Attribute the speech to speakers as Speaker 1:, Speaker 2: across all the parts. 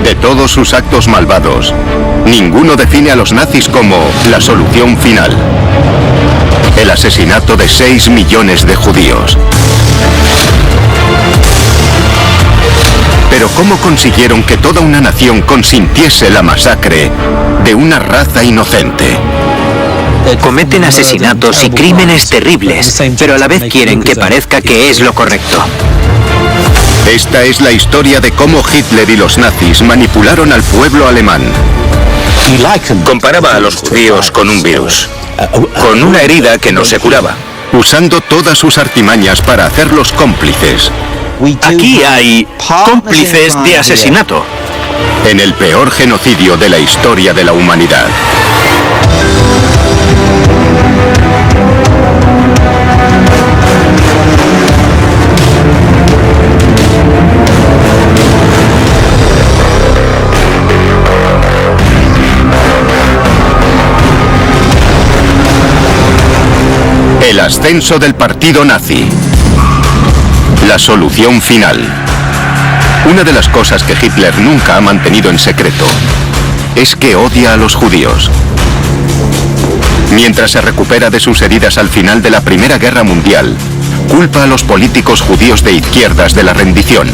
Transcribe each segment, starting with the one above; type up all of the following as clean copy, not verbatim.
Speaker 1: De todos sus actos malvados, ninguno define a los nazis como la solución final. El asesinato de 6 millones de judíos. Pero ¿cómo consiguieron que toda una nación consintiese la masacre de una raza inocente?
Speaker 2: Cometen asesinatos y crímenes terribles, pero a la vez quieren que parezca que es lo correcto.
Speaker 1: Esta es la historia de cómo Hitler y los nazis manipularon al pueblo alemán.
Speaker 3: Comparaba a los judíos con un virus, con una herida que no se curaba.
Speaker 1: Usando todas sus artimañas para hacerlos cómplices.
Speaker 3: Aquí hay cómplices de asesinato.
Speaker 1: En el peor genocidio de la historia de la humanidad. El ascenso del partido nazi. La solución final. Una de las cosas que Hitler nunca ha mantenido en secreto es que odia a los judíos. Mientras se recupera de sus heridas al final de la Primera Guerra Mundial, culpa a los políticos judíos de izquierdas de la rendición,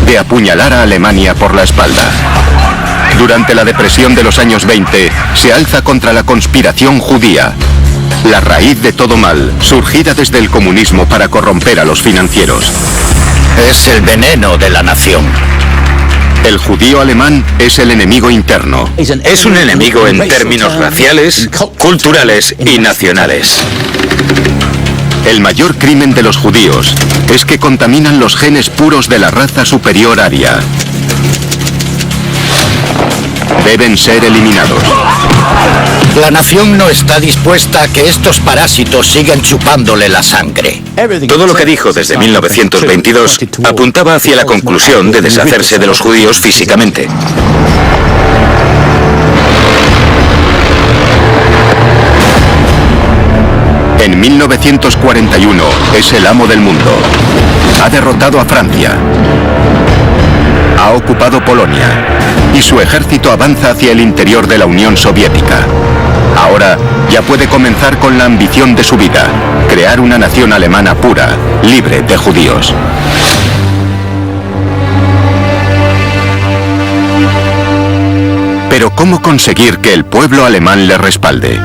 Speaker 1: de apuñalar a Alemania por la espalda. Durante la depresión de los años 20, se alza contra la conspiración judía, la raíz de todo mal, surgida desde el comunismo para corromper a los financieros.
Speaker 4: Es el veneno de la nación.
Speaker 1: El judío alemán es el enemigo interno.
Speaker 3: Es un enemigo en términos raciales, culturales y nacionales.
Speaker 1: El mayor crimen de los judíos es que contaminan los genes puros de la raza superior aria. Deben ser eliminados.
Speaker 4: La nación no está dispuesta a que estos parásitos sigan chupándole la sangre.
Speaker 3: Todo lo que dijo desde 1922 apuntaba hacia la conclusión de deshacerse de los judíos físicamente.
Speaker 1: En 1941 es el amo del mundo. Ha derrotado a Francia. Ha ocupado Polonia. Y su ejército avanza hacia el interior de la Unión Soviética. Ahora ya puede comenzar con la ambición de su vida, crear una nación alemana pura, libre de judíos. Pero ¿cómo conseguir que el pueblo alemán le respalde?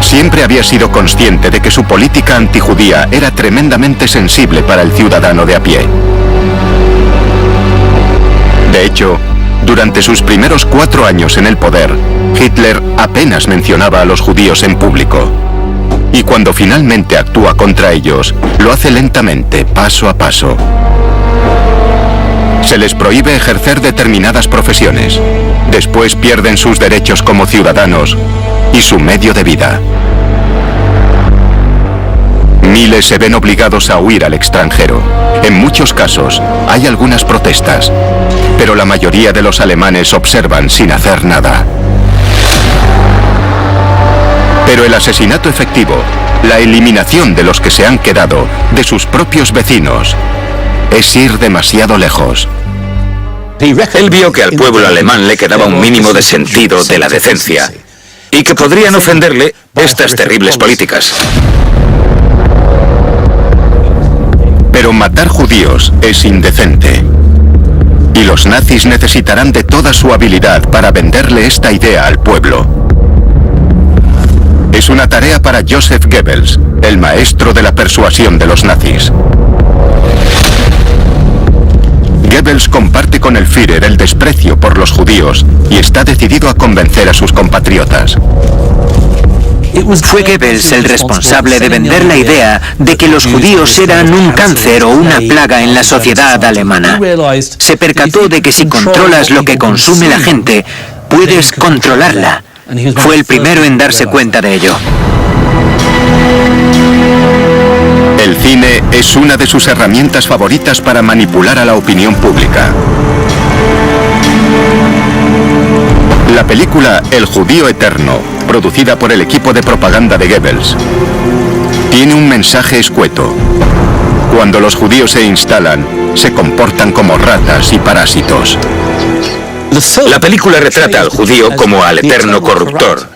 Speaker 1: Siempre había sido consciente de que su política antijudía era tremendamente sensible para el ciudadano de a pie. De hecho, durante sus primeros 4 años en el poder, Hitler apenas mencionaba a los judíos en público. Y cuando finalmente actúa contra ellos, lo hace lentamente, paso a paso. Se les prohíbe ejercer determinadas profesiones. Después pierden sus derechos como ciudadanos y su medio de vida. Miles se ven obligados a huir al extranjero. En muchos casos, hay algunas protestas, pero la mayoría de los alemanes observan sin hacer nada. Pero el asesinato efectivo, la eliminación de los que se han quedado, de sus propios vecinos, es ir demasiado lejos.
Speaker 3: Él vio que al pueblo alemán le quedaba un mínimo de sentido de la decencia y que podrían ofenderle estas terribles políticas.
Speaker 1: Pero matar judíos es indecente. Y los nazis necesitarán de toda su habilidad para venderle esta idea al pueblo. Es una tarea para Joseph Goebbels, el maestro de la persuasión de los nazis. Goebbels comparte con el Führer el desprecio por los judíos y está decidido a convencer a sus compatriotas.
Speaker 2: Fue Goebbels el responsable de vender la idea de que los judíos eran un cáncer o una plaga en la sociedad alemana. Se percató de que si controlas lo que consume la gente, puedes controlarla. Fue el primero en darse cuenta de ello.
Speaker 1: El cine es una de sus herramientas favoritas para manipular a la opinión pública. La película El Judío Eterno, producida por el equipo de propaganda de Goebbels, tiene un mensaje escueto. Cuando los judíos se instalan, se comportan como ratas y parásitos.
Speaker 3: La película retrata al judío como al eterno corruptor,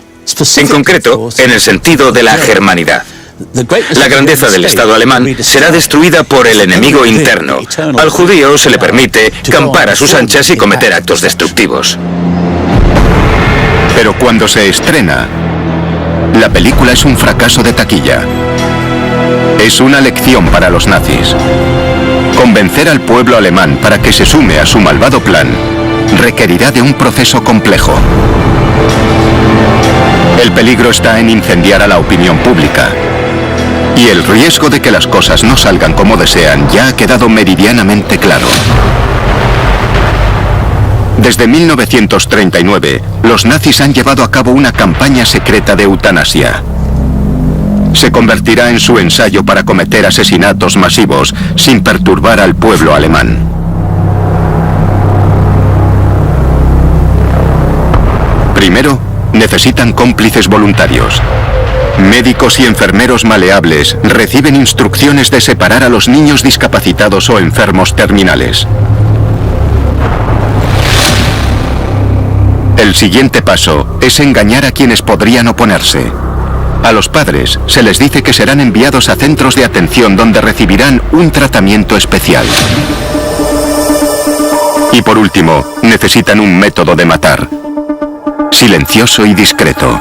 Speaker 3: en concreto, en el sentido de la germanidad. La grandeza del Estado alemán será destruida por el enemigo interno. Al judío se le permite campar a sus anchas y cometer actos destructivos.
Speaker 1: Pero cuando se estrena, la película es un fracaso de taquilla. Es una lección para los nazis. Convencer al pueblo alemán para que se sume a su malvado plan requerirá de un proceso complejo. El peligro está en incendiar a la opinión pública. Y el riesgo de que las cosas no salgan como desean ya ha quedado meridianamente claro. Desde 1939, los nazis han llevado a cabo una campaña secreta de eutanasia. Se convertirá en su ensayo para cometer asesinatos masivos sin perturbar al pueblo alemán. Primero, necesitan cómplices voluntarios. Médicos y enfermeros maleables reciben instrucciones de separar a los niños discapacitados o enfermos terminales. El siguiente paso es engañar a quienes podrían oponerse. A los padres se les dice que serán enviados a centros de atención donde recibirán un tratamiento especial. Y por último, necesitan un método de matar, silencioso y discreto.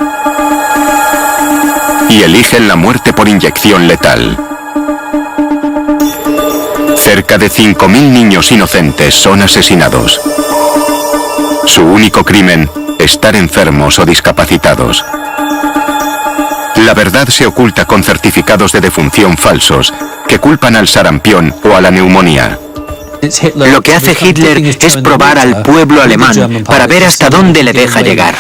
Speaker 1: Y eligen la muerte por inyección letal. Cerca de 5.000 niños inocentes son asesinados. Su único crimen, estar enfermos o discapacitados. La verdad se oculta con certificados de defunción falsos que culpan al sarampión o a la neumonía.
Speaker 2: Lo que hace Hitler es probar al pueblo alemán para ver hasta dónde le deja llegar.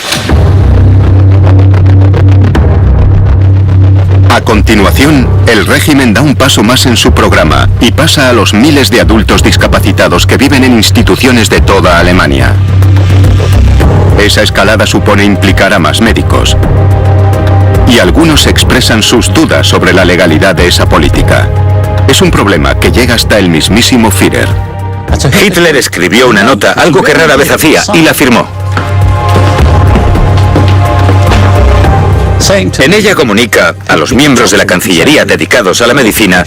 Speaker 1: A continuación, el régimen da un paso más en su programa y pasa a los miles de adultos discapacitados que viven en instituciones de toda Alemania. Esa escalada supone implicar a más médicos. Y algunos expresan sus dudas sobre la legalidad de esa política. Es un problema que llega hasta el mismísimo Führer.
Speaker 3: Hitler escribió una nota, algo que rara vez hacía, y la firmó. En ella comunica a los miembros de la Cancillería dedicados a la medicina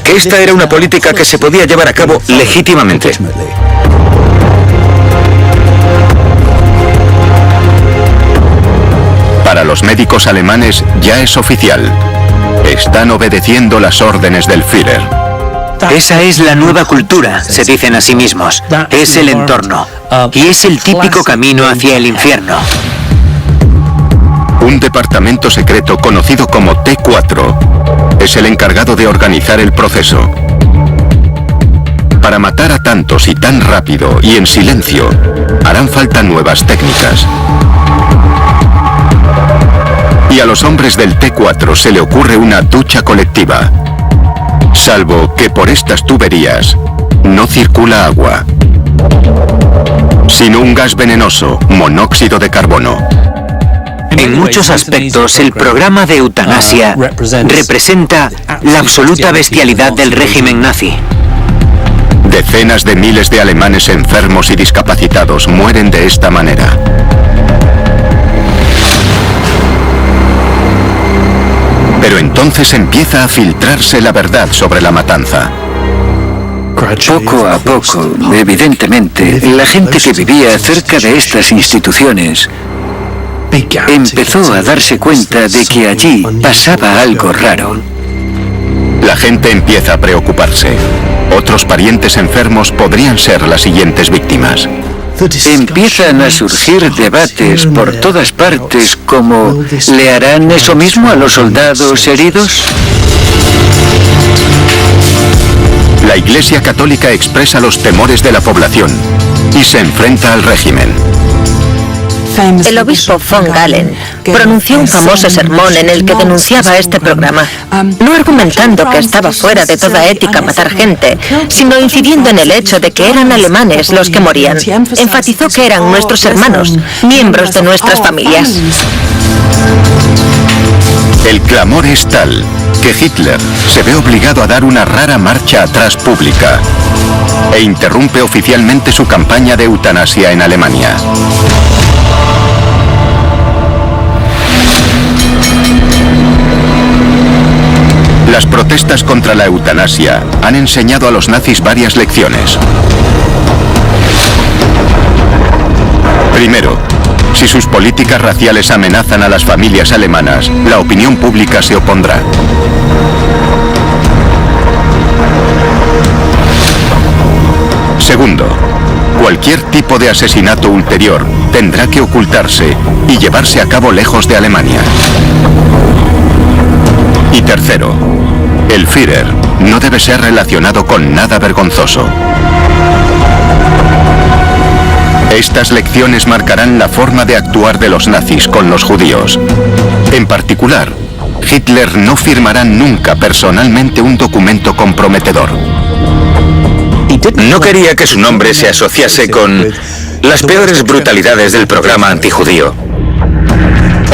Speaker 3: que esta era una política que se podía llevar a cabo legítimamente.
Speaker 1: Para los médicos alemanes ya es oficial. Están obedeciendo las órdenes del Führer.
Speaker 2: Esa es la nueva cultura, se dicen a sí mismos. Es el entorno. Y es el típico camino hacia el infierno.
Speaker 1: Un departamento secreto conocido como T4 es el encargado de organizar el proceso. Para matar a tantos y tan rápido y en silencio, harán falta nuevas técnicas. Y a los hombres del T4 se le ocurre una ducha colectiva. Salvo que por estas tuberías no circula agua, sino un gas venenoso, monóxido de carbono.
Speaker 2: En muchos aspectos, el programa de eutanasia representa la absoluta bestialidad del régimen nazi.
Speaker 1: Decenas de miles de alemanes enfermos y discapacitados mueren de esta manera. Pero entonces empieza a filtrarse la verdad sobre la matanza.
Speaker 5: Poco a poco, evidentemente, la gente que vivía cerca de estas instituciones empezó a darse cuenta de que allí pasaba algo raro.
Speaker 1: La gente empieza a preocuparse. Otros parientes enfermos podrían ser las siguientes víctimas.
Speaker 5: Empiezan a surgir debates por todas partes como ¿le harán eso mismo a los soldados heridos?
Speaker 1: La Iglesia Católica expresa los temores de la población y se enfrenta al régimen.
Speaker 6: El obispo von Galen pronunció un famoso sermón en el que denunciaba este programa, no argumentando que estaba fuera de toda ética matar gente, sino incidiendo en el hecho de que eran alemanes los que morían. Enfatizó que eran nuestros hermanos, miembros de nuestras familias.
Speaker 1: El clamor es tal que Hitler se ve obligado a dar una rara marcha atrás pública e interrumpe oficialmente su campaña de eutanasia en Alemania. Las protestas contra la eutanasia han enseñado a los nazis varias lecciones. Primero, si sus políticas raciales amenazan a las familias alemanas, la opinión pública se opondrá. Segundo, cualquier tipo de asesinato ulterior tendrá que ocultarse y llevarse a cabo lejos de Alemania. Y tercero, el Führer no debe ser relacionado con nada vergonzoso. Estas lecciones marcarán la forma de actuar de los nazis con los judíos. En particular, Hitler no firmará nunca personalmente un documento comprometedor.
Speaker 3: No quería que su nombre se asociase con las peores brutalidades del programa antijudío.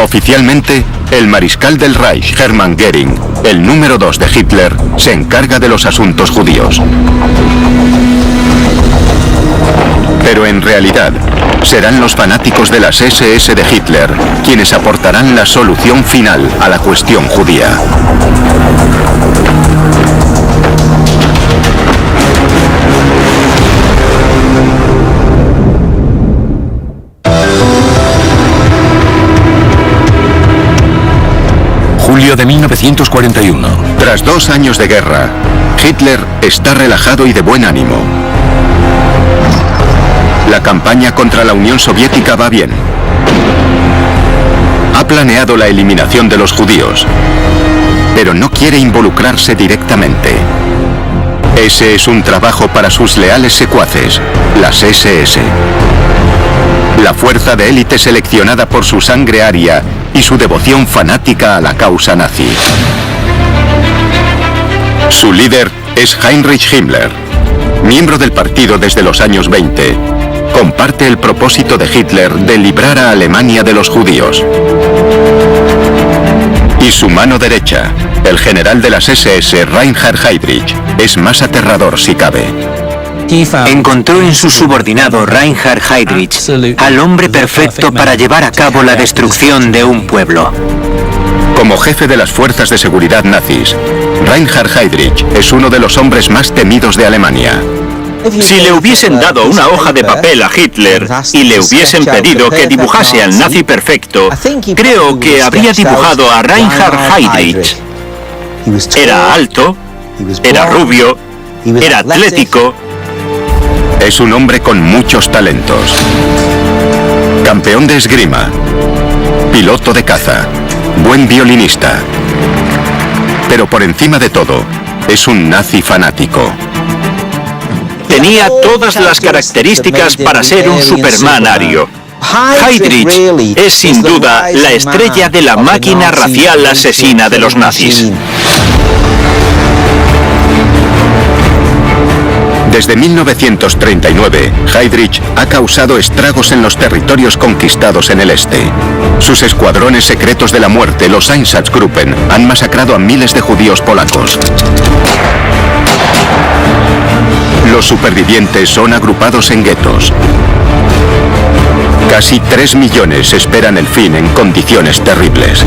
Speaker 1: Oficialmente, el mariscal del Reich, Hermann Göring, el número 2 de Hitler, se encarga de los asuntos judíos. Pero en realidad, serán los fanáticos de las SS de Hitler quienes aportarán la solución final a la cuestión judía.
Speaker 7: Julio de 1941.
Speaker 1: Tras 2 años de guerra, Hitler está relajado y de buen ánimo. La campaña contra la Unión Soviética va bien. Ha planeado la eliminación de los judíos, pero no quiere involucrarse directamente. Ese es un trabajo para sus leales secuaces, las SS. La fuerza de élite seleccionada por su sangre aria y su devoción fanática a la causa nazi. Su líder es Heinrich Himmler, miembro del partido desde los años 20. Comparte el propósito de Hitler de librar a Alemania de los judíos. Y su mano derecha, el general de las SS, Reinhard Heydrich, es más aterrador si cabe.
Speaker 2: Encontró en su subordinado Reinhard Heydrich al hombre perfecto para llevar a cabo la destrucción de un pueblo.
Speaker 1: Como jefe de las fuerzas de seguridad nazis, Reinhard Heydrich es uno de los hombres más temidos de Alemania.
Speaker 3: Si le hubiesen dado una hoja de papel a Hitler y le hubiesen pedido que dibujase al nazi perfecto, creo que habría dibujado a Reinhard Heydrich. Era alto, era rubio, era atlético.
Speaker 1: Es un hombre con muchos talentos. Campeón de esgrima, piloto de caza, buen violinista. Pero por encima de todo, es un nazi fanático.
Speaker 3: Tenía todas las características para ser un Superman ario. Heydrich es sin duda la estrella de la máquina racial asesina de los nazis.
Speaker 1: Desde 1939, Heydrich ha causado estragos en los territorios conquistados en el este. Sus escuadrones secretos de la muerte, los Einsatzgruppen, han masacrado a miles de judíos polacos. Los supervivientes son agrupados en guetos. Casi 3 millones esperan el fin en condiciones terribles.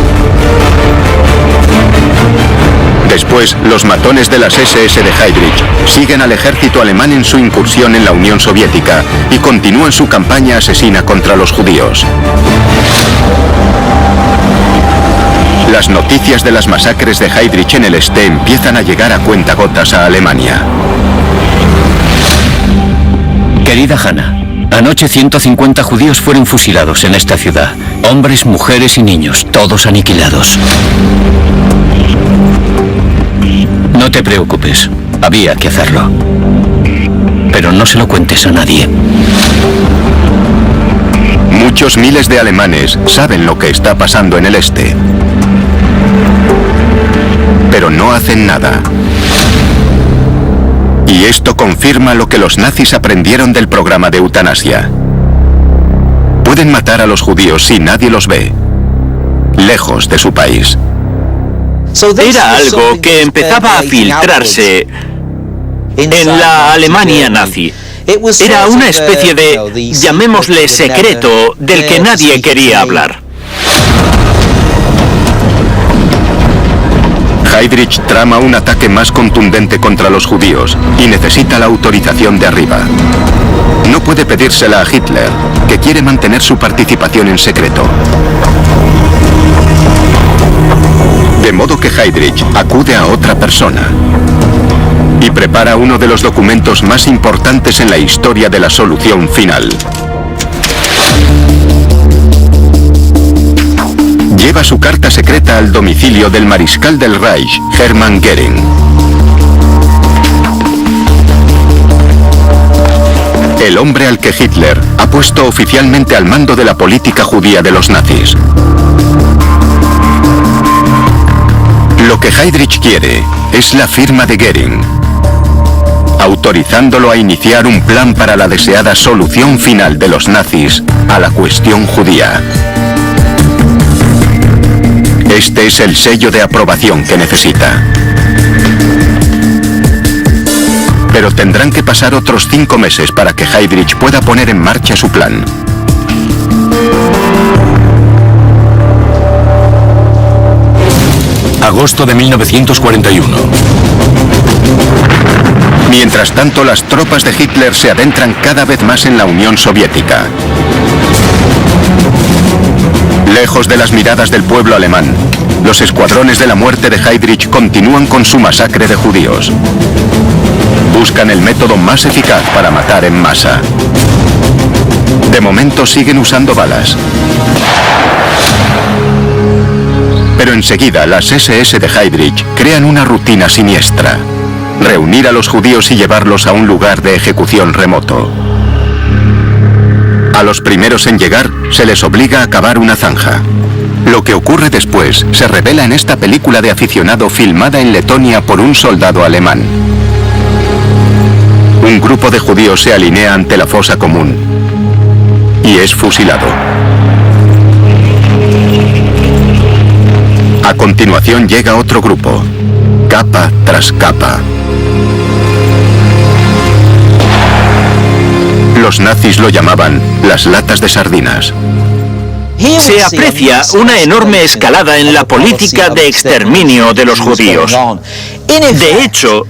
Speaker 1: Después, los matones de las SS de Heydrich siguen al ejército alemán en su incursión en la Unión Soviética y continúan su campaña asesina contra los judíos. Las noticias de las masacres de Heydrich en el este empiezan a llegar a cuentagotas a Alemania.
Speaker 7: Querida Hannah, anoche 150 judíos fueron fusilados en esta ciudad. Hombres, mujeres y niños, todos aniquilados. No te preocupes, había que hacerlo. Pero no se lo cuentes a nadie.
Speaker 1: Muchos miles de alemanes saben lo que está pasando en el este. Pero no hacen nada. Y esto confirma lo que los nazis aprendieron del programa de eutanasia. Pueden matar a los judíos si nadie los ve, lejos de su país.
Speaker 8: Era algo que empezaba a filtrarse en la Alemania nazi. Era una especie de, llamémosle, secreto del que nadie quería hablar.
Speaker 1: Heydrich trama un ataque más contundente contra los judíos y necesita la autorización de arriba. No puede pedírsela a Hitler, que quiere mantener su participación en secreto. De modo que Heydrich acude a otra persona y prepara uno de los documentos más importantes en la historia de la solución final. Lleva su carta secreta al domicilio del mariscal del Reich, Hermann Göring. El hombre al que Hitler ha puesto oficialmente al mando de la política judía de los nazis. Lo que Heydrich quiere es la firma de Göring, autorizándolo a iniciar un plan para la deseada solución final de los nazis a la cuestión judía. Este es el sello de aprobación que necesita. Pero tendrán que pasar otros 5 meses para que Heydrich pueda poner en marcha su plan.
Speaker 9: Agosto de 1941.
Speaker 1: Mientras tanto, las tropas de Hitler se adentran cada vez más en la Unión Soviética. Lejos de las miradas del pueblo alemán, los escuadrones de la muerte de Heydrich continúan con su masacre de judíos. Buscan el método más eficaz para matar en masa. De momento siguen usando balas. Pero enseguida las SS de Heydrich crean una rutina siniestra: reunir a los judíos y llevarlos a un lugar de ejecución remoto. A los primeros en llegar se les obliga a cavar una zanja. Lo que ocurre después se revela en esta película de aficionado filmada en Letonia por un soldado alemán. Un grupo de judíos se alinea ante la fosa común y es fusilado. A continuación llega otro grupo, capa tras capa. Los nazis lo llamaban las latas de sardinas.
Speaker 8: Se aprecia una enorme escalada en la política de exterminio de los judíos. De hecho,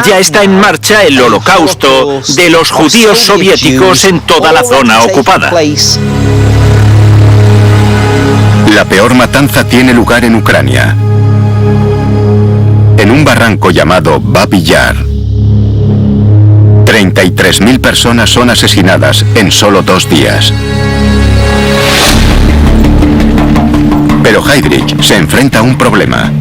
Speaker 8: ya está en marcha el holocausto de los judíos soviéticos en toda la zona ocupada.
Speaker 1: La peor matanza tiene lugar en Ucrania, en un barranco llamado Babi Yar. 33.000 personas son asesinadas en solo 2 días. Pero Heydrich se enfrenta a un problema.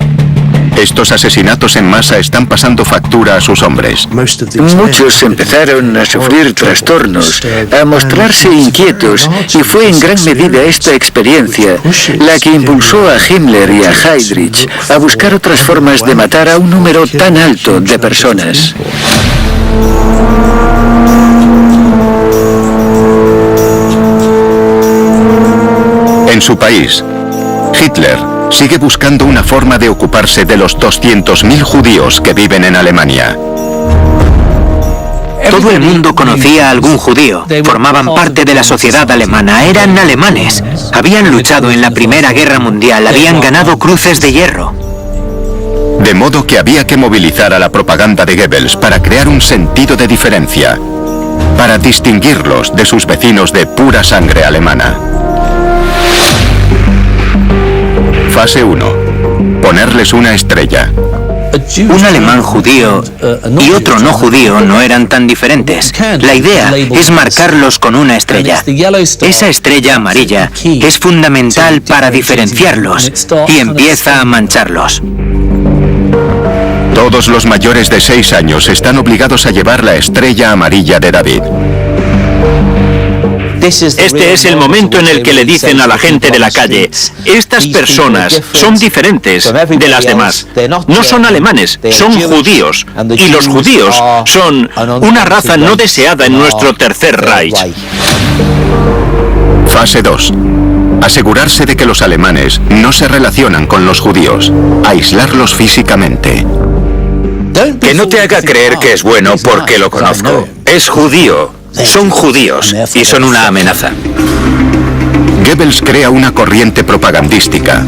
Speaker 1: Estos asesinatos en masa están pasando factura a sus hombres.
Speaker 5: Muchos empezaron a sufrir trastornos, a mostrarse inquietos, y fue en gran medida esta experiencia la que impulsó a Himmler y a Heydrich a buscar otras formas de matar a un número tan alto de personas.
Speaker 1: En su país, Hitler sigue buscando una forma de ocuparse de los 200.000 judíos que viven en Alemania.
Speaker 2: Todo el mundo conocía a algún judío, formaban parte de la sociedad alemana, eran alemanes, habían luchado en la Primera Guerra Mundial, habían ganado cruces de hierro.
Speaker 1: De modo que había que movilizar a la propaganda de Goebbels para crear un sentido de diferencia, para distinguirlos de sus vecinos de pura sangre alemana. Fase 1. Ponerles una estrella.
Speaker 2: Un alemán judío y otro no judío no eran tan diferentes. La idea es marcarlos con una estrella. Esa estrella amarilla es fundamental para diferenciarlos y empieza a mancharlos.
Speaker 1: Todos los mayores de 6 años están obligados a llevar la estrella amarilla de David.
Speaker 8: Este es el momento en el que le dicen a la gente de la calle: estas personas son diferentes de las demás. No son alemanes, son judíos. Y los judíos son una raza no deseada en nuestro Tercer Reich.
Speaker 1: Fase 2. asegurarse de que los alemanes no se relacionan con los judíos, aislarlos físicamente.
Speaker 3: Que no te haga creer que es bueno porque lo conozco. Es judío, son judíos y son una amenaza.
Speaker 1: Goebbels crea una corriente propagandística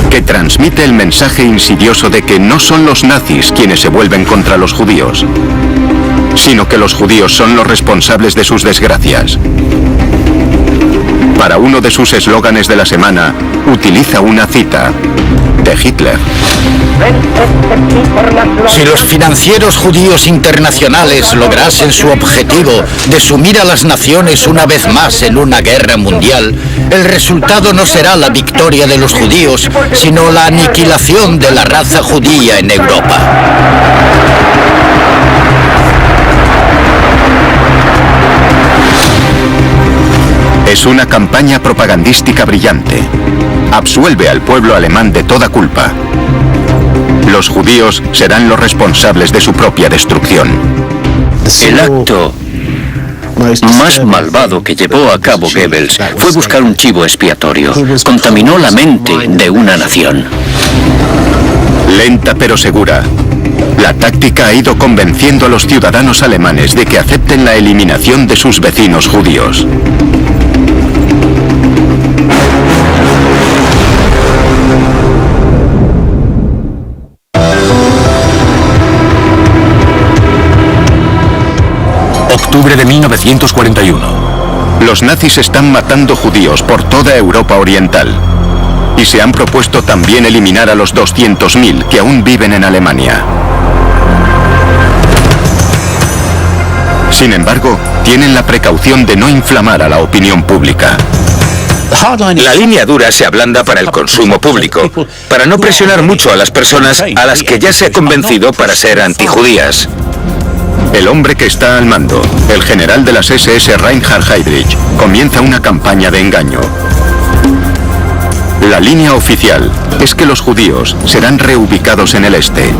Speaker 1: que transmite el mensaje insidioso de que no son los nazis quienes se vuelven contra los judíos, sino que los judíos son los responsables de sus desgracias. Para uno de sus eslóganes de la semana, utiliza una cita de Hitler.
Speaker 4: Si los financieros judíos internacionales lograsen su objetivo de sumir a las naciones una vez más en una guerra mundial, el resultado no será la victoria de los judíos, sino la aniquilación de la raza judía en Europa.
Speaker 1: Es una campaña propagandística brillante. Absuelve al pueblo alemán de toda culpa. Los judíos serán los responsables de su propia destrucción.
Speaker 7: El acto más malvado que llevó a cabo Goebbels fue buscar un chivo expiatorio. Contaminó la mente de una nación.
Speaker 1: Lenta pero segura, la táctica ha ido convenciendo a los ciudadanos alemanes de que acepten la eliminación de sus vecinos judíos.
Speaker 9: Octubre de 1941.
Speaker 1: Los nazis están matando judíos por toda Europa Oriental y se han propuesto también eliminar a los 200.000 que aún viven en Alemania. Sin embargo, tienen la precaución de no inflamar a la opinión pública.
Speaker 3: La línea dura se ablanda para el consumo público, para no presionar mucho a las personas a las que ya se ha convencido para ser antijudías.
Speaker 1: El hombre que está al mando, el general de las SS Reinhard Heydrich, comienza una campaña de engaño. La línea oficial es que los judíos serán reubicados en el este.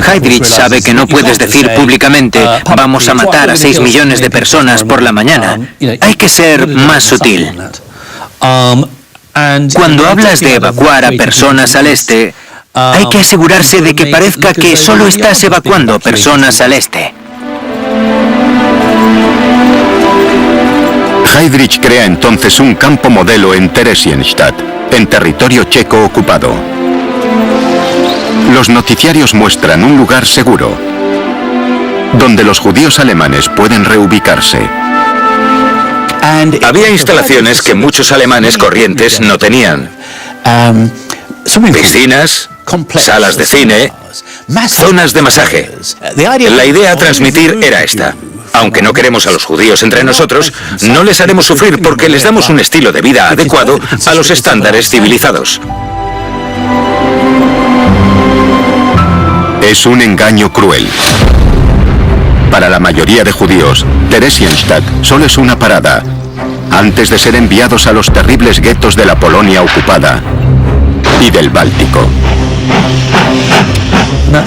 Speaker 2: Heydrich sabe que no puedes decir públicamente vamos a matar a 6 millones de personas por la mañana. Hay que ser más sutil. Cuando hablas de evacuar a personas al este, hay que asegurarse de que parezca que solo estás evacuando personas al este.
Speaker 1: Heydrich crea entonces un campo modelo en Theresienstadt, en territorio checo ocupado. Los noticiarios muestran un lugar seguro, donde los judíos alemanes pueden reubicarse.
Speaker 3: Había instalaciones que muchos alemanes corrientes no tenían. Piscinas, salas de cine, zonas de masaje. La idea a transmitir era esta. Aunque no queremos a los judíos entre nosotros, no les haremos sufrir porque les damos un estilo de vida adecuado a los estándares civilizados.
Speaker 1: Es un engaño cruel. Para la mayoría de judíos, Theresienstadt solo es una parada, antes de ser enviados a los terribles guetos de la Polonia ocupada y del Báltico.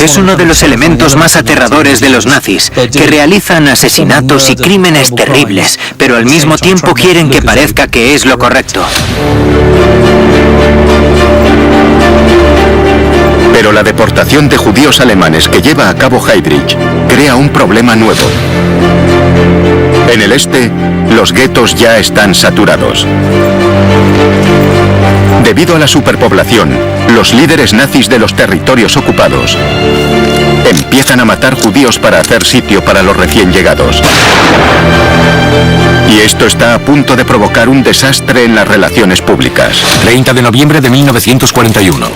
Speaker 2: Es uno de los elementos más aterradores de los nazis, que realizan asesinatos y crímenes terribles, pero al mismo tiempo quieren que parezca que es lo correcto.
Speaker 1: Pero la deportación de judíos alemanes que lleva a cabo Heydrich crea un problema nuevo. En el este, los guetos ya están saturados. Debido a la superpoblación, los líderes nazis de los territorios ocupados empiezan a matar judíos para hacer sitio para los recién llegados. Y esto está a punto de provocar un desastre en las relaciones públicas.
Speaker 9: 30 de noviembre de 1941.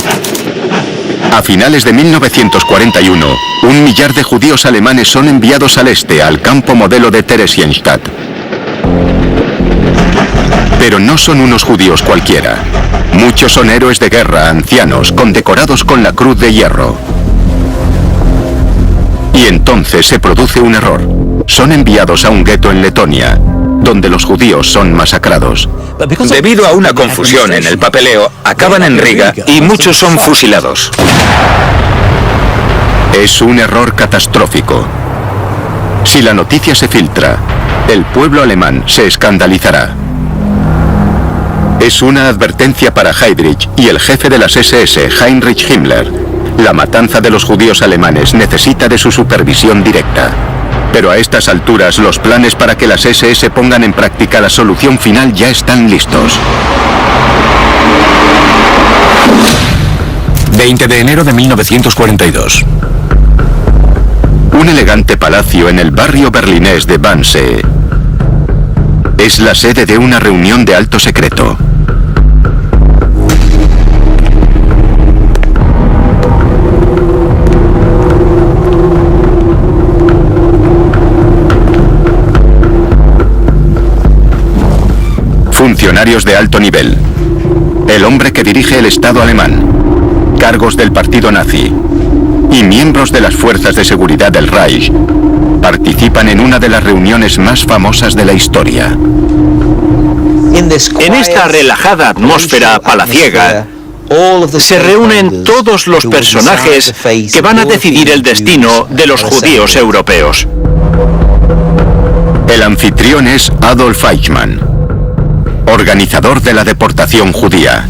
Speaker 1: A finales de 1941, 1 millar de judíos alemanes son enviados al este, al campo modelo de Theresienstadt. Pero no son unos judíos cualquiera. Muchos son héroes de guerra, ancianos, condecorados con la Cruz de Hierro. Y entonces se produce un error. Son enviados a un gueto en Letonia, donde los judíos son masacrados.
Speaker 3: Debido a una confusión en el papeleo, acaban en Riga y muchos son fusilados.
Speaker 1: Es un error catastrófico. Si la noticia se filtra, el pueblo alemán se escandalizará. Es una advertencia para Heydrich y el jefe de las SS, Heinrich Himmler. La matanza de los judíos alemanes necesita de su supervisión directa. Pero a estas alturas, los planes para que las SS pongan en práctica la solución final ya están listos.
Speaker 9: 20 de enero de 1942.
Speaker 1: Un elegante palacio en el barrio berlinés de Wannsee es la sede de una reunión de alto secreto. Funcionarios de alto nivel. El hombre que dirige el Estado alemán. Cargos del partido nazi. Y miembros de las fuerzas de seguridad del Reich participan en una de las reuniones más famosas de la historia.
Speaker 8: En esta relajada atmósfera palaciega, se reúnen todos los personajes que van a decidir el destino de los judíos europeos.
Speaker 1: El anfitrión es Adolf Eichmann, organizador de la deportación judía.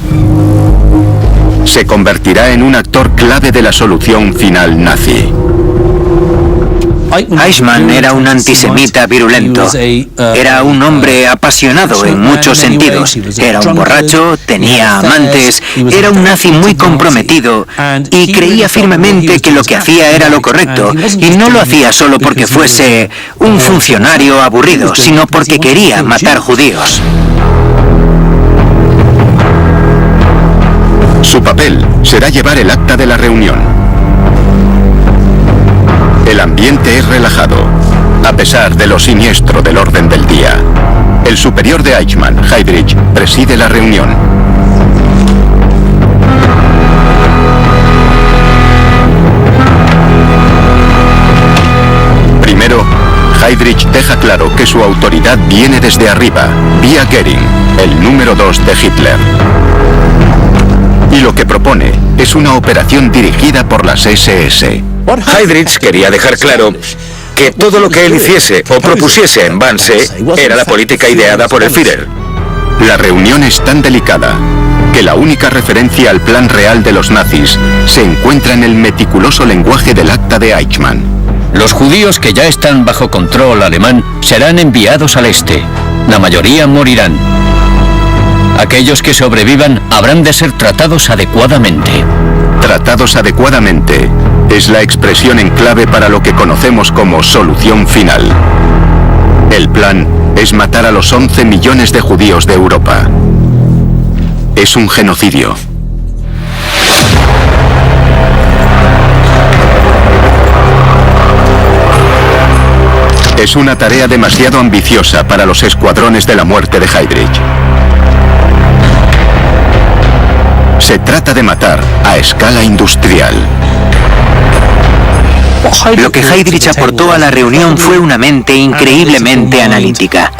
Speaker 1: Se convertirá en un actor clave de la solución final nazi.
Speaker 2: Eichmann era un antisemita virulento. Era un hombre apasionado en muchos sentidos. Era un borracho, tenía amantes, era un nazi muy comprometido y creía firmemente que lo que hacía era lo correcto. Y no lo hacía solo porque fuese un funcionario aburrido, sino porque quería matar judíos.
Speaker 1: Su papel será llevar el acta de la reunión. El ambiente es relajado, a pesar de lo siniestro del orden del día. El superior de Eichmann, Heydrich, preside la reunión. Primero, Heydrich deja claro que su autoridad viene desde arriba, vía Göring, el número 2 de Hitler. Y lo que propone es una operación dirigida por las SS.
Speaker 3: Heydrich quería dejar claro que todo lo que él hiciese o propusiese en Wannsee era la política ideada por el Führer.
Speaker 1: La reunión es tan delicada que la única referencia al plan real de los nazis se encuentra en el meticuloso lenguaje del acta de Eichmann.
Speaker 7: Los judíos que ya están bajo control alemán serán enviados al este. La mayoría morirán. Aquellos que sobrevivan habrán de ser tratados adecuadamente.
Speaker 1: Tratados adecuadamente es la expresión en clave para lo que conocemos como solución final. El plan es matar a los 11 millones de judíos de Europa. Es un genocidio. Es una tarea demasiado ambiciosa para los escuadrones de la muerte de Heydrich. Se trata de matar a escala industrial.
Speaker 2: Lo que Heydrich aportó a la reunión fue una mente increíblemente analítica,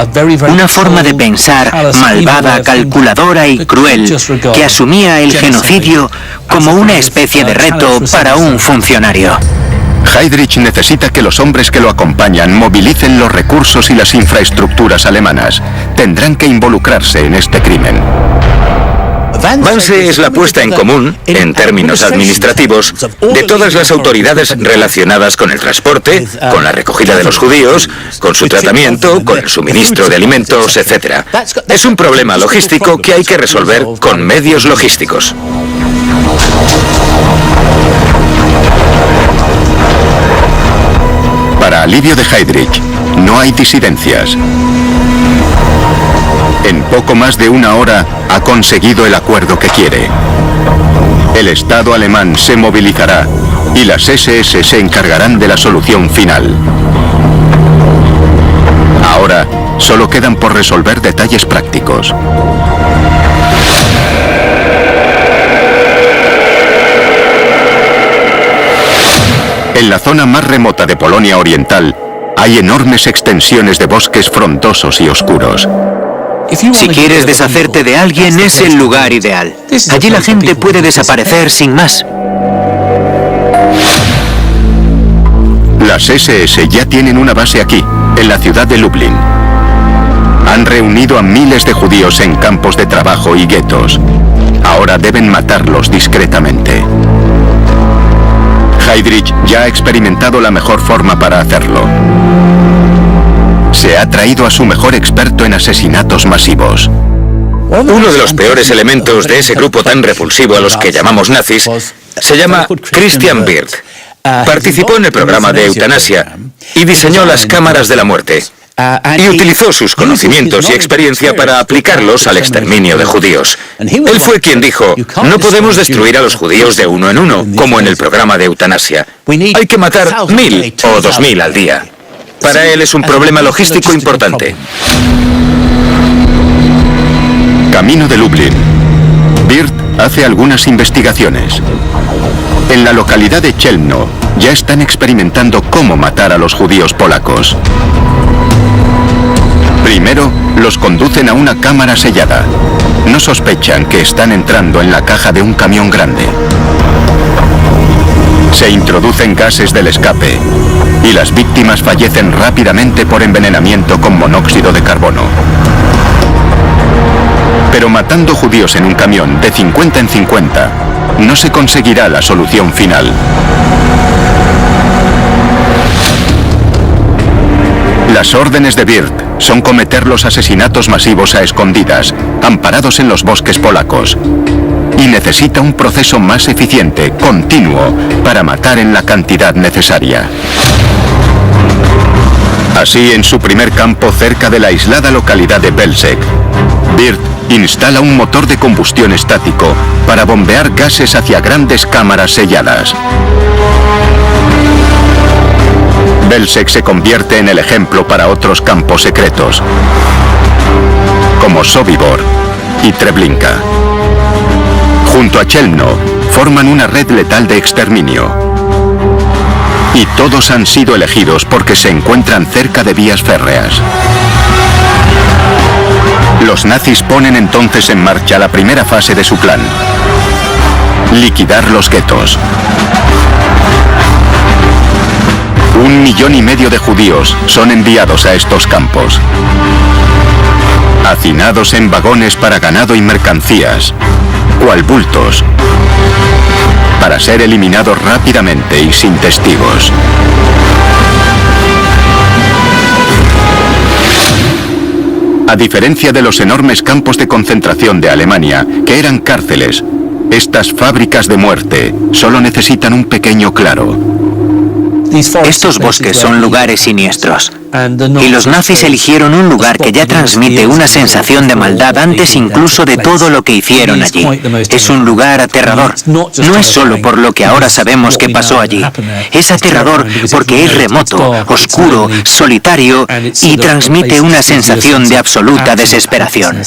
Speaker 2: una forma de pensar malvada, calculadora y cruel, que asumía el genocidio como una especie de reto para un funcionario.
Speaker 1: Heydrich necesita que los hombres que lo acompañan movilicen los recursos y las infraestructuras alemanas. Tendrán que involucrarse en este crimen.
Speaker 3: Wannsee es la puesta en común, en términos administrativos, de todas las autoridades relacionadas con el transporte, con la recogida de los judíos, con su tratamiento, con el suministro de alimentos, etc. Es un problema logístico que hay que resolver con medios logísticos.
Speaker 1: Para alivio de Heydrich, no hay disidencias. En poco más de una hora ha conseguido el acuerdo que quiere. El Estado alemán se movilizará y las SS se encargarán de la solución final. Ahora solo quedan por resolver detalles prácticos. En la zona más remota de Polonia Oriental hay enormes extensiones de bosques frondosos y oscuros.
Speaker 2: Si quieres deshacerte de alguien, es el lugar ideal. Allí la gente puede desaparecer sin más.
Speaker 1: Las SS ya tienen una base aquí, en la ciudad de Lublin. Han reunido a miles de judíos en campos de trabajo y guetos. Ahora deben matarlos discretamente. Heydrich ya ha experimentado la mejor forma para hacerlo. Se ha traído a su mejor experto en asesinatos masivos.
Speaker 3: Uno de los peores elementos de ese grupo tan repulsivo a los que llamamos nazis se llama Christian Birth. Participó en el programa de eutanasia y diseñó las cámaras de la muerte. Y utilizó sus conocimientos y experiencia para aplicarlos al exterminio de judíos. Él fue quien dijo, no podemos destruir a los judíos de uno en uno, como en el programa de eutanasia. Hay que matar 1000 o 2000 al día. Para él es un problema logístico importante.
Speaker 1: Camino de Lublin. Birth hace algunas investigaciones. En la localidad de Chelmno ya están experimentando cómo matar a los judíos polacos. Primero, los conducen a una cámara sellada. No sospechan que están entrando en la caja de un camión grande. Se introducen gases del escape y las víctimas fallecen rápidamente por envenenamiento con monóxido de carbono. Pero matando judíos en un camión de 50 en 50, no se conseguirá la solución final. Las órdenes de Birth son cometer los asesinatos masivos a escondidas, amparados en los bosques polacos. Y necesita un proceso más eficiente, continuo, para matar en la cantidad necesaria. Así, en su primer campo cerca de la aislada localidad de Belzec, Birth instala un motor de combustión estático para bombear gases hacia grandes cámaras selladas. Belzec se convierte en el ejemplo para otros campos secretos, como Sobibor y Treblinka. Junto a Chelmno, forman una red letal de exterminio. Y todos han sido elegidos porque se encuentran cerca de vías férreas. Los nazis ponen entonces en marcha la primera fase de su plan: liquidar los guetos. 1,5 millones de judíos son enviados a estos campos, hacinados en vagones para ganado y mercancías, cual bultos, para ser eliminados rápidamente y sin testigos. A diferencia de los enormes campos de concentración de Alemania, que eran cárceles, estas fábricas de muerte solo necesitan un pequeño claro.
Speaker 2: Estos bosques son lugares siniestros, y los nazis eligieron un lugar que ya transmite una sensación de maldad antes incluso de todo lo que hicieron allí. Es un lugar aterrador. No es solo por lo que ahora sabemos que pasó allí. Es aterrador porque es remoto, oscuro, solitario y transmite una sensación de absoluta desesperación.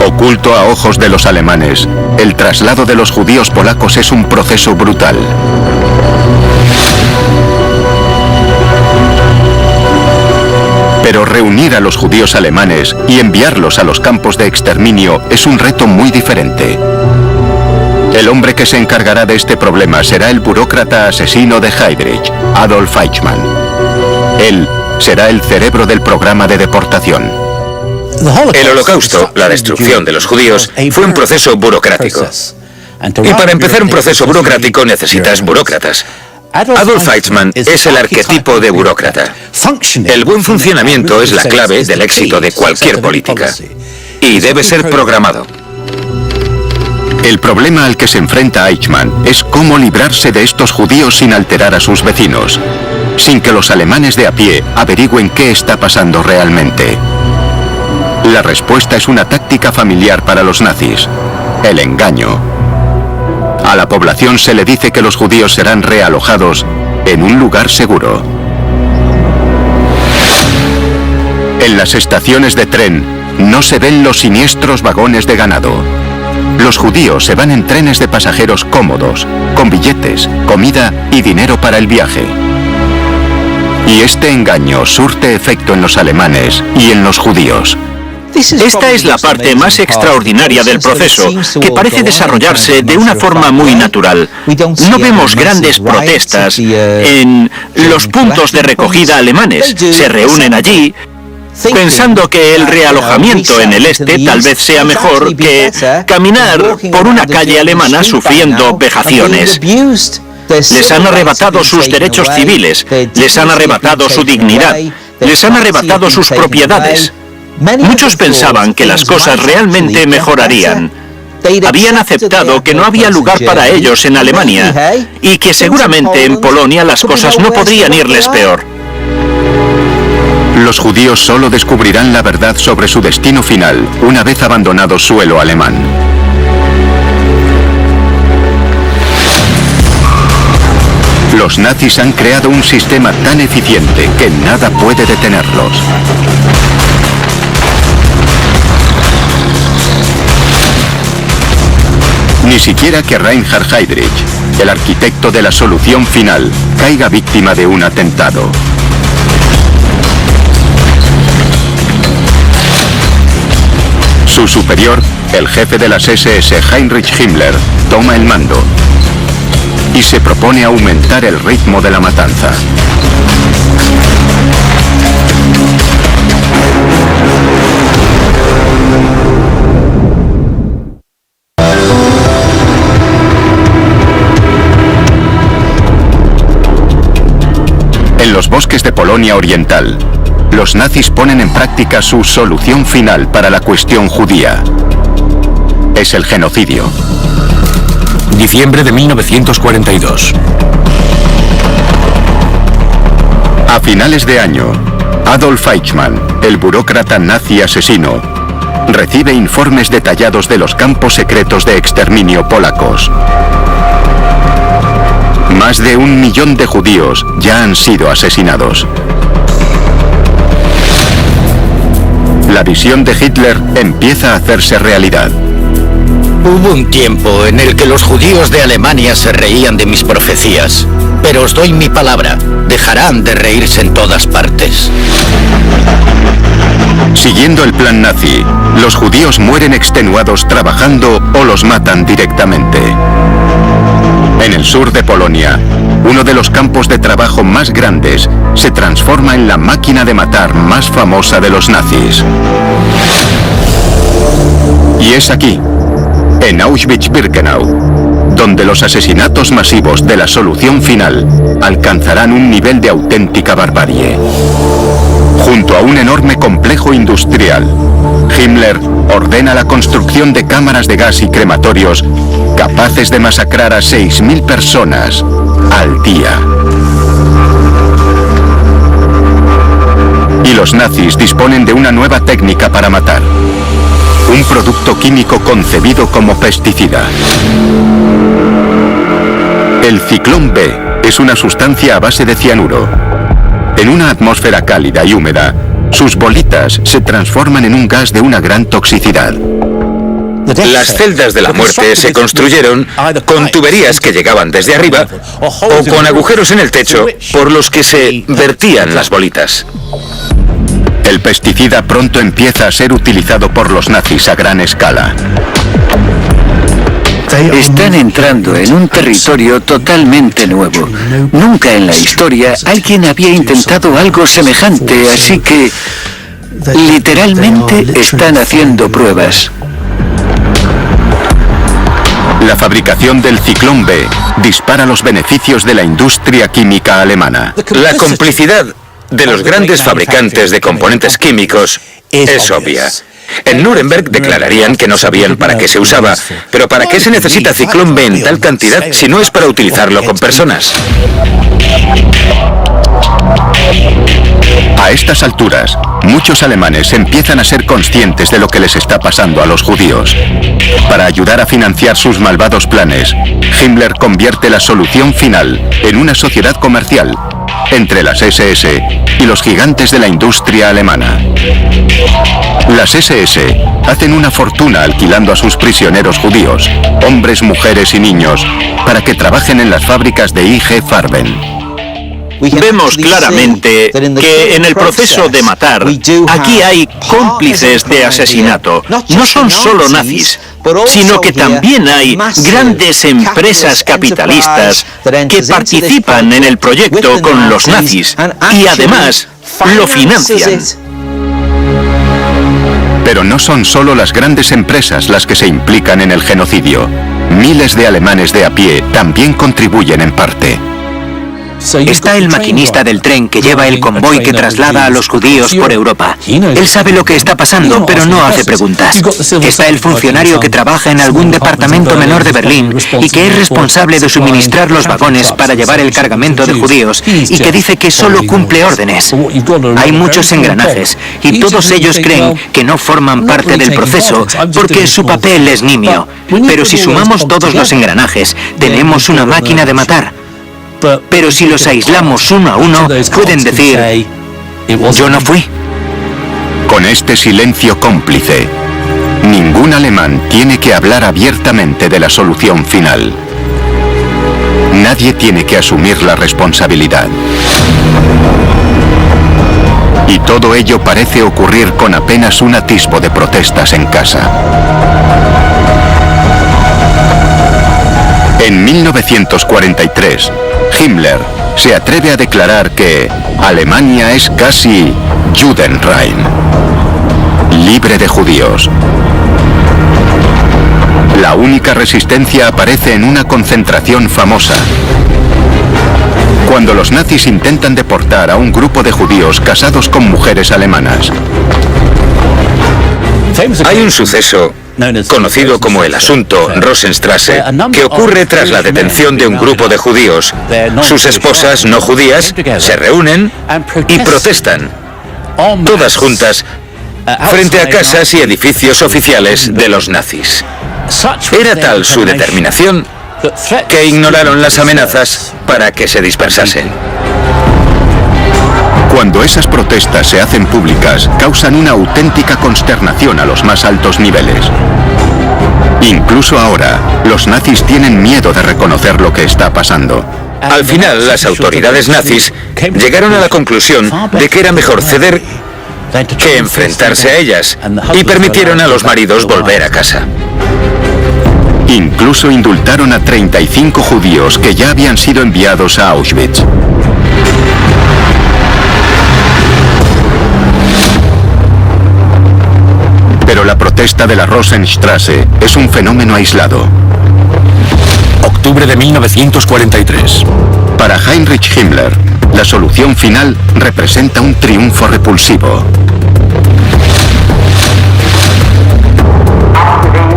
Speaker 1: Oculto a ojos de los alemanes, el traslado de los judíos polacos es un proceso brutal. Pero reunir a los judíos alemanes y enviarlos a los campos de exterminio es un reto muy diferente. El hombre que se encargará de este problema será el burócrata asesino de Heydrich, Adolf Eichmann. Él será el cerebro del programa de deportación.
Speaker 3: El Holocausto, la destrucción de los judíos, fue un proceso burocrático. Y para empezar un proceso burocrático necesitas burócratas. Adolf Eichmann es el arquetipo de burócrata. El buen funcionamiento es la clave del éxito de cualquier política. Y debe ser programado.
Speaker 1: El problema al que se enfrenta Eichmann es cómo librarse de estos judíos sin alterar a sus vecinos, sin que los alemanes de a pie averigüen qué está pasando realmente. La respuesta es una táctica familiar para los nazis: el engaño. A la población se le dice que los judíos serán realojados en un lugar seguro. En las estaciones de tren no se ven los siniestros vagones de ganado. Los judíos se van en trenes de pasajeros cómodos, con billetes, comida y dinero para el viaje. Y este engaño surte efecto en los alemanes y en los judíos.
Speaker 8: Esta es la parte más extraordinaria del proceso, que parece desarrollarse de una forma muy natural. No vemos grandes protestas en los puntos de recogida alemanes. Se reúnen allí pensando que el realojamiento en el este tal vez sea mejor que caminar por una calle alemana sufriendo vejaciones. Les han arrebatado sus derechos civiles, les han arrebatado su dignidad, les han arrebatado sus propiedades. Muchos pensaban que las cosas realmente mejorarían. Habían aceptado que no había lugar para ellos en Alemania y que seguramente en Polonia las cosas no podrían irles peor.
Speaker 1: Los judíos solo descubrirán la verdad sobre su destino final una vez abandonado suelo alemán. Los nazis han creado un sistema tan eficiente que nada puede detenerlos. Ni siquiera que Reinhard Heydrich, el arquitecto de la solución final, caiga víctima de un atentado. Su superior, el jefe de las SS Heinrich Himmler, toma el mando y se propone aumentar el ritmo de la matanza. En los bosques de Polonia Oriental, los nazis ponen en práctica su solución final para la cuestión judía. Es el genocidio.
Speaker 9: Diciembre de 1942.
Speaker 1: A finales de año, Adolf Eichmann, el burócrata nazi asesino, recibe informes detallados de los campos secretos de exterminio polacos. Más de 1 millón de judíos ya han sido asesinados. La visión de Hitler empieza a hacerse realidad.
Speaker 4: Hubo un tiempo en el que los judíos de Alemania se reían de mis profecías, pero os doy mi palabra, dejarán de reírse en todas partes.
Speaker 1: Siguiendo el plan nazi, los judíos mueren extenuados trabajando o los matan directamente. En el sur de Polonia, uno de los campos de trabajo más grandes se transforma en la máquina de matar más famosa de los nazis. Y es aquí, en Auschwitz-Birkenau, donde los asesinatos masivos de la solución final alcanzarán un nivel de auténtica barbarie. Junto a un enorme complejo industrial, Himmler ordena la construcción de cámaras de gas y crematorios capaces de masacrar a 6.000 personas al día. Y los nazis disponen de una nueva técnica para matar. Un producto químico concebido como pesticida. El ciclón B es una sustancia a base de cianuro. En una atmósfera cálida y húmeda, sus bolitas se transforman en un gas de una gran toxicidad.
Speaker 3: Las celdas de la muerte se construyeron con tuberías que llegaban desde arriba o con agujeros en el techo por los que se vertían las bolitas.
Speaker 1: El pesticida pronto empieza a ser utilizado por los nazis a gran escala.
Speaker 5: Están entrando en un territorio totalmente nuevo. Nunca en la historia alguien había intentado algo semejante, así que literalmente están haciendo pruebas.
Speaker 1: La fabricación del ciclón B dispara los beneficios de la industria química alemana.
Speaker 3: La complicidad de los grandes fabricantes de componentes químicos es obvia. En Nuremberg declararían que no sabían para qué se usaba, pero ¿para qué se necesita ciclón B en tal cantidad si no es para utilizarlo con personas?
Speaker 1: A estas alturas, muchos alemanes empiezan a ser conscientes de lo que les está pasando a los judíos. Para ayudar a financiar sus malvados planes, Himmler convierte la solución final en una sociedad comercial entre las SS y los gigantes de la industria alemana. Las SS hacen una fortuna alquilando a sus prisioneros judíos, hombres, mujeres y niños, para que trabajen en las fábricas de IG Farben.
Speaker 8: vemos claramente que en el proceso de matar, aquí hay cómplices de asesinato. No son solo nazis, sino que también hay grandes empresas capitalistas que participan en el proyecto con los nazis y además lo financian.
Speaker 1: Pero no son solo las grandes empresas las que se implican en el genocidio. Miles de alemanes de a pie también contribuyen en parte.
Speaker 2: Está el maquinista del tren que lleva el convoy que traslada a los judíos por Europa. Él sabe lo que está pasando, pero no hace preguntas. Está el funcionario que trabaja en algún departamento menor de Berlín y que es responsable de suministrar los vagones para llevar el cargamento de judíos y que dice que solo cumple órdenes. Hay muchos engranajes y todos ellos creen que no forman parte del proceso porque su papel es nimio. Pero si sumamos todos los engranajes, tenemos una máquina de matar. Pero si los aislamos uno a uno, pueden decir, yo no fui.
Speaker 1: Con este silencio cómplice, ningún alemán tiene que hablar abiertamente de la solución final. Nadie tiene que asumir la responsabilidad. Y todo ello parece ocurrir con apenas un atisbo de protestas en casa. En 1943, Himmler se atreve a declarar que Alemania es casi Judenrein, libre de judíos. La única resistencia aparece en una concentración famosa, cuando los nazis intentan deportar a un grupo de judíos casados con mujeres alemanas.
Speaker 3: Hay un suceso conocido como el asunto Rosenstrasse, que ocurre tras la detención de un grupo de judíos. Sus esposas no judías se reúnen y protestan, todas juntas, frente a casas y edificios oficiales de los nazis. Era tal su determinación que ignoraron las amenazas para que se dispersasen.
Speaker 1: Cuando esas protestas se hacen públicas, causan una auténtica consternación a los más altos niveles. Incluso ahora, los nazis tienen miedo de reconocer lo que está pasando.
Speaker 3: Al final, las autoridades nazis llegaron a la conclusión de que era mejor ceder que enfrentarse a ellas, y permitieron a los maridos volver a casa.
Speaker 1: Incluso indultaron a 35 judíos que ya habían sido enviados a Auschwitz. Pero la protesta de la Rosenstrasse es un fenómeno aislado.
Speaker 9: Octubre de 1943.
Speaker 1: Para Heinrich Himmler, la solución final representa un triunfo repulsivo.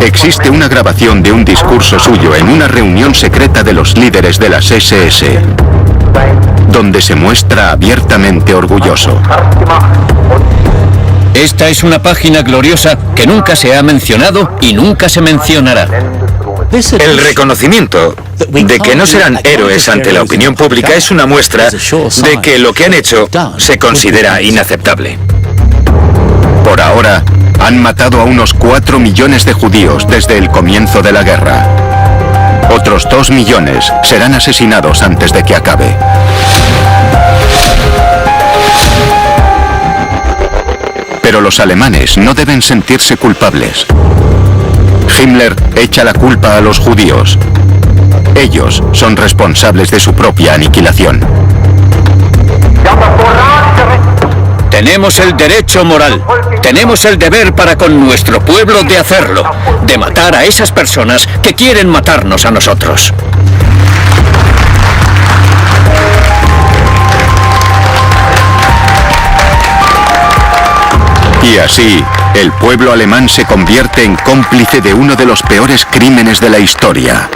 Speaker 1: Existe una grabación de un discurso suyo en una reunión secreta de los líderes de las SS, donde se muestra abiertamente orgulloso.
Speaker 7: Esta es una página gloriosa que nunca se ha mencionado y nunca se mencionará.
Speaker 3: El reconocimiento de que no serán héroes ante la opinión pública es una muestra de que lo que han hecho se considera inaceptable.
Speaker 1: Por ahora, han matado a unos 4 millones de judíos desde el comienzo de la guerra. Otros 2 millones serán asesinados antes de que acabe. Pero los alemanes no deben sentirse culpables. Himmler echa la culpa a los judíos. Ellos son responsables de su propia aniquilación.
Speaker 7: Tenemos el derecho moral, tenemos el deber para con nuestro pueblo de hacerlo, de matar a esas personas que quieren matarnos a nosotros.
Speaker 1: Y así, el pueblo alemán se convierte en cómplice de uno de los peores crímenes de la historia.